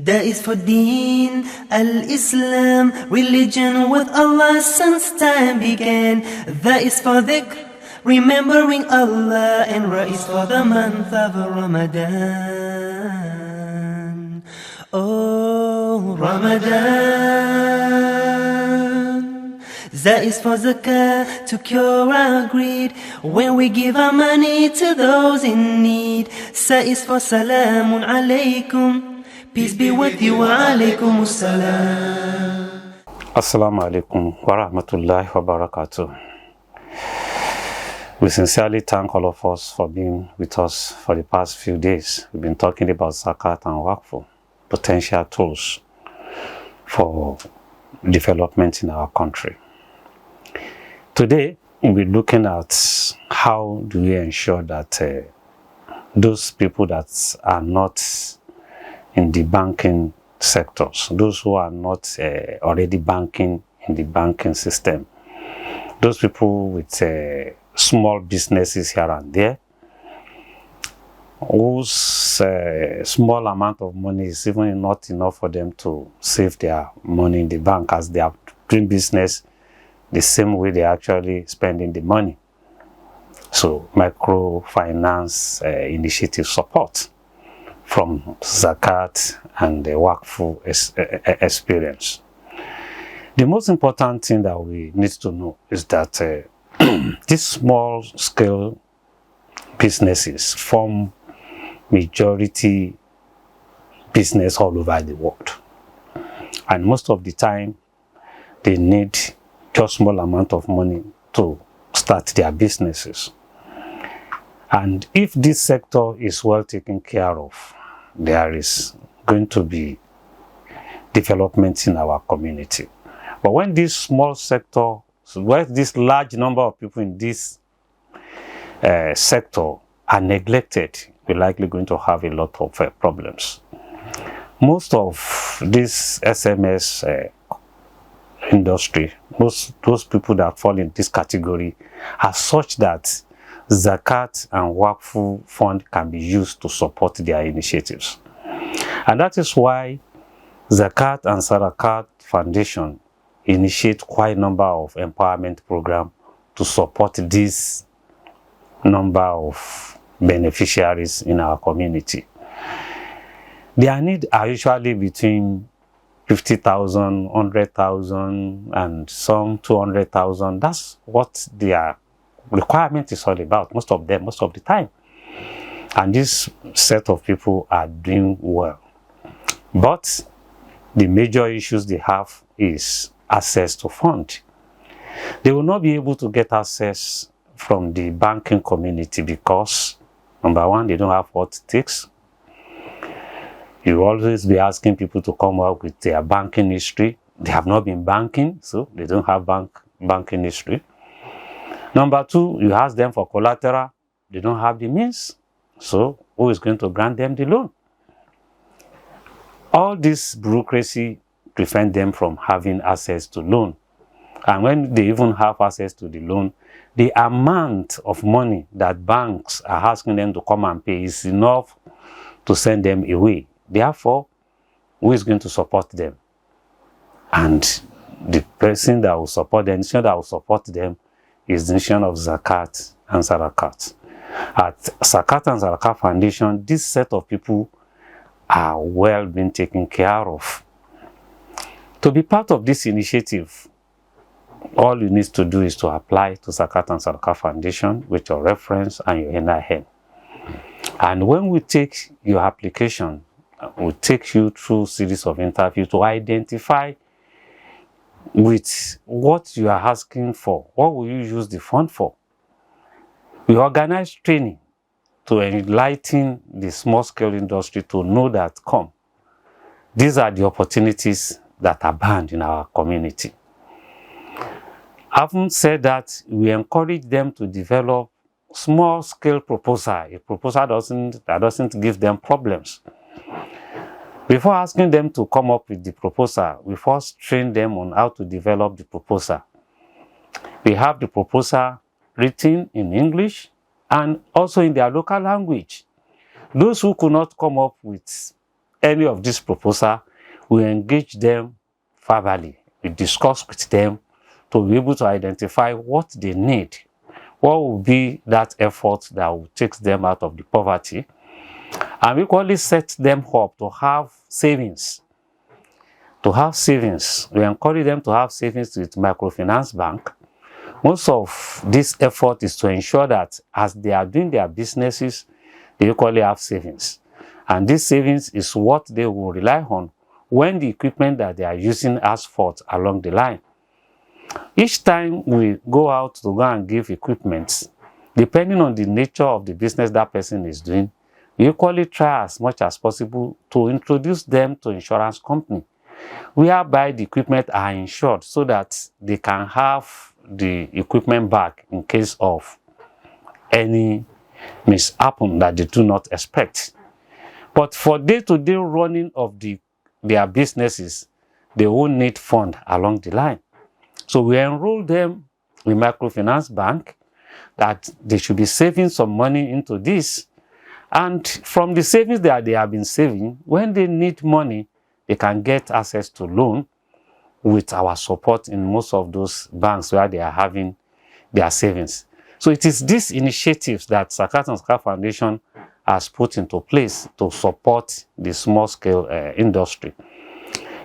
That is for Deen al-Islam, religion with Allah since time began. That is for dhikr, remembering Allah, and Ra is for the month of Ramadan. Oh, Ramadan. That is for zakah, to cure our greed, when we give our money to those in need. Sa is for salamun alaykum, peace be with you, wa alaykum assalam. Assalamu alaikum wa rahmatullahi wa barakatuh. We sincerely thank all of us for being with us for the past few days. We've been talking about Zakat and Waqf, potential tools for development in our country. Today, we'll be looking at how do we ensure that those people that are not in the banking sectors, those who are not already banking in the banking system, those people with small businesses here and there, whose small amount of money is even not enough for them to save their money in the bank, as they are doing business the same way they are actually spending the money. So microfinance initiative support from Zakat and the Waqf experience. The most important thing that we need to know is that these small scale businesses form majority business all over the world, and most of the time they need just small amount of money to start their businesses. And if this sector is well taken care of, there is going to be development in our community. But when this small sector, when this large number of people in this sector are neglected, we're likely going to have a lot of problems. Most of this SMS industry, those people that fall in this category are such that Zakat and Waqf Fund can be used to support their initiatives. And that is why Zakat and Sadaqat Foundation initiate quite a number of empowerment programs to support this number of beneficiaries in our community. Their needs are usually between 50,000, 100,000, and some 200,000. That's what their requirement is all about, most of them, most of the time. And this set of people are doing well. But the major issues they have is access to fund. They will not be able to get access from the banking community because, number one, they don't have what it takes. You always be asking people to come up with their banking history. They have not been banking, so they don't have banking history. Number two, you ask them for collateral. They don't have the means, so who is going to grant them the loan? All this bureaucracy prevent them from having access to loan. And when they even have access to the loan, the amount of money that banks are asking them to come and pay is enough to send them away. Therefore, who is going to support them? And the person that will support them, the institution that will support them, is the institution of Zakat and Sadaqat. At Zakat and Sadaqat Foundation, this set of people are well being taken care of. To be part of this initiative, all you need to do is to apply to Zakat and Sadaqat Foundation with your reference and your NIN. And when we take your application, we'll take you through a series of interviews to identify with what you are asking for. What will you use the fund for? We organize training to enlighten the small-scale industry to know that, these are the opportunities that are banned in our community. Having said that, we encourage them to develop small-scale proposal, a proposal that doesn't give them problems. Before asking them to come up with the proposal, we first train them on how to develop the proposal. We have the proposal written in English and also in their local language. Those who could not come up with any of this proposal, we engage them verbally. We discuss with them to be able to identify what they need, what will be that effort that will take them out of the poverty, and we equally set them up to have savings. We encourage them to have savings with Microfinance Bank. Most of this effort is to ensure that as they are doing their businesses, they equally have savings. And this savings is what they will rely on when the equipment that they are using has fault along the line. Each time we go out to go and give equipment, depending on the nature of the business that person is doing, we equally try as much as possible to introduce them to insurance company, whereby the equipment are insured so that they can have the equipment back in case of any mishappen that they do not expect. But for day-to-day running of their businesses, they will need fund along the line. So we enroll them in Microfinance Bank that they should be saving some money into this. And from the savings that they have been saving, when they need money, they can get access to loan with our support in most of those banks where they are having their savings. So it is these initiatives that Zakat and Zakat Foundation has put into place to support the small-scale industry.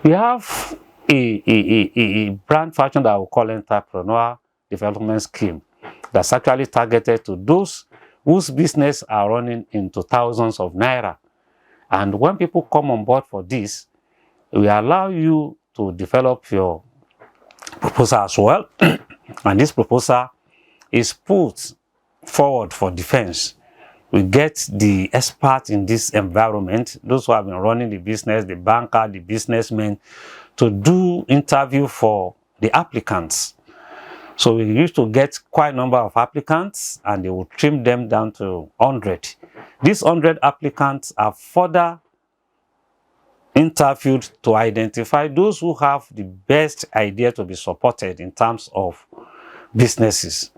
We have a brand fashion that we call Entrepreneur Development Scheme that's actually targeted to those whose business are running into thousands of naira. And when people come on board for this, we allow you to develop your proposal as well. And this proposal is put forward for defense. We get the experts in this environment, those who have been running the business, the banker, the businessmen, to do interview for the applicants. So we used to get quite a number of applicants and they will trim them down to 100. These 100 applicants are further interviewed to identify those who have the best idea to be supported in terms of businesses.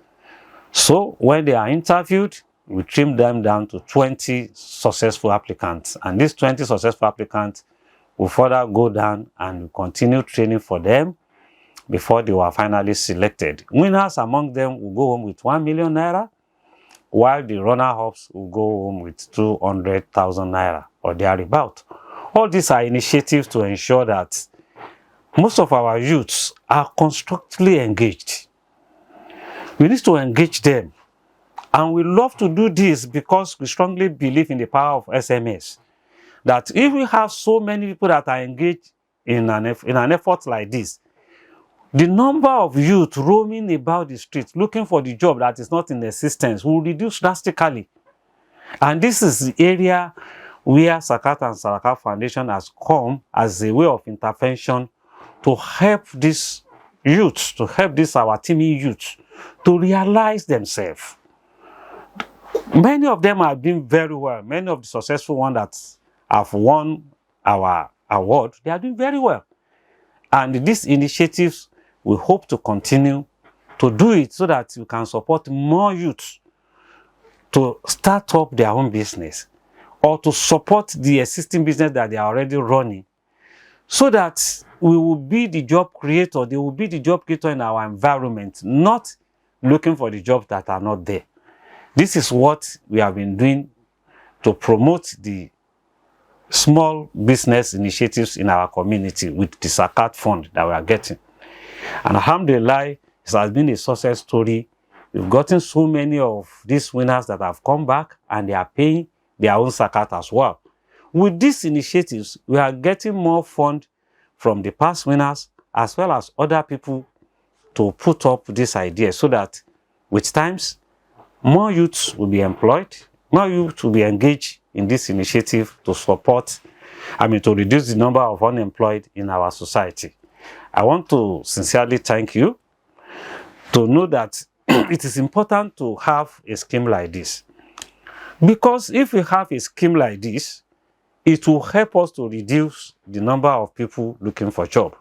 So when they are interviewed, we trim them down to 20 successful applicants. And these 20 successful applicants will further go down and we continue training for them before they were finally selected. Winners among them will go home with 1 million naira, while the runner-ups will go home with 200,000 naira or thereabout. All these are initiatives to ensure that most of our youths are constructively engaged. We need to engage them. And we love to do this because we strongly believe in the power of SMS. That if we have so many people that are engaged in an effort like this, the number of youth roaming about the streets looking for the job that is not in existence will reduce drastically. And this is the area where Zakat and Zakat Foundation has come as a way of intervention to help these youths, to help these our teeming youths to realize themselves. Many of them are doing very well. Many of the successful ones that have won our award, they are doing very well. And these initiatives, we hope to continue to do it so that we can support more youths to start up their own business or to support the existing business that they are already running, so that we will be the job creator, they will be the job creator in our environment, not looking for the jobs that are not there. This is what we have been doing to promote the small business initiatives in our community with the Zakat Fund that we are getting. And alhamdulillah, it has been a success story. We've gotten so many of these winners that have come back and they are paying their own Zakat as well. With these initiatives, we are getting more funds from the past winners as well as other people to put up this idea so that with times, more youths will be employed, more youth will be engaged in this initiative to support, to reduce the number of unemployed in our society. I want to sincerely thank you to know that it is important to have a scheme like this. Because if we have a scheme like this, it will help us to reduce the number of people looking for jobs.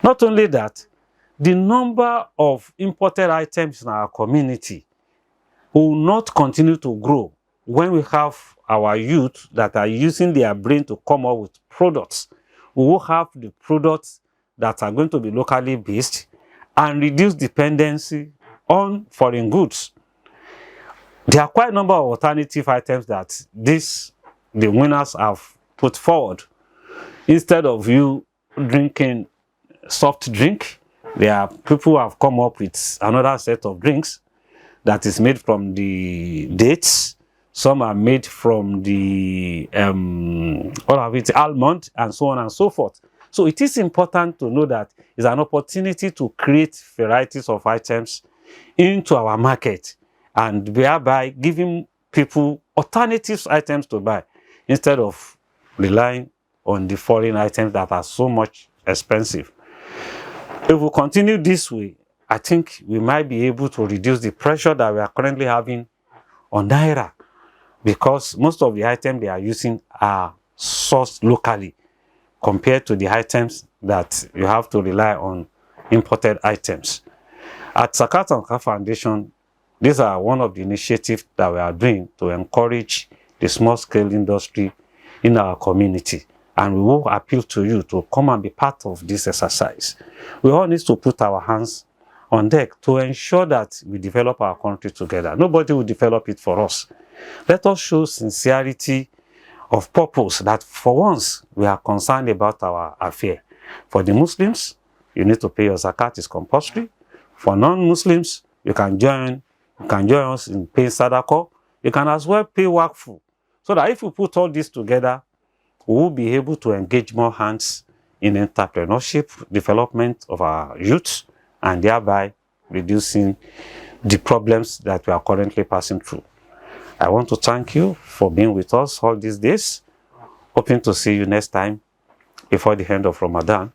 Not only that, the number of imported items in our community will not continue to grow when we have our youth that are using their brain to come up with products. We will have the products that are going to be locally based and reduce dependency on foreign goods. There are quite a number of alternative items that the winners have put forward. Instead of you drinking soft drink, there are people who have come up with another set of drinks that is made from the dates. Some are made from the almond, and so on and so forth. So it is important to know that it's an opportunity to create varieties of items into our market, and thereby giving people alternative items to buy instead of relying on the foreign items that are so much expensive. If we continue this way, I think we might be able to reduce the pressure that we are currently having on Naira, because most of the items they are using are sourced locally compared to the items that you have to rely on imported items. At Zakat Foundation, these are one of the initiatives that we are doing to encourage the small-scale industry in our community. And we will appeal to you to come and be part of this exercise. We all need to put our hands on deck to ensure that we develop our country together. Nobody will develop it for us. Let us show sincerity of purpose that for once we are concerned about our affair. For the Muslims, you need to pay your zakat, it's compulsory. For non-Muslims, you can join us in paying Sadaqat. You can as well pay Waqf. So that if we put all this together, we will be able to engage more hands in entrepreneurship, development of our youth, and thereby reducing the problems that we are currently passing through. I want to thank you for being with us all these days. Hoping to see you next time before the end of Ramadan.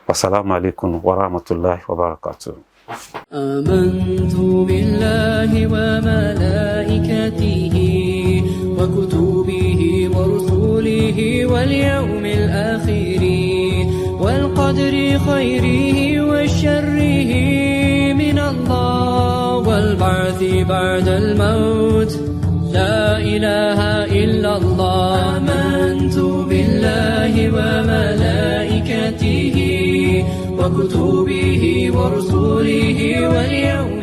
Wassalamu alaikum wa rahmatullahi wa barakatuh. آمنت بالله وملائكته وكتبه ورسله واليوم الآخر والقدر خيره وشره من الله والبعث بعد الموت لا إله إلا الله آمنت بالله وملائكته وكتبه ورسله واليوم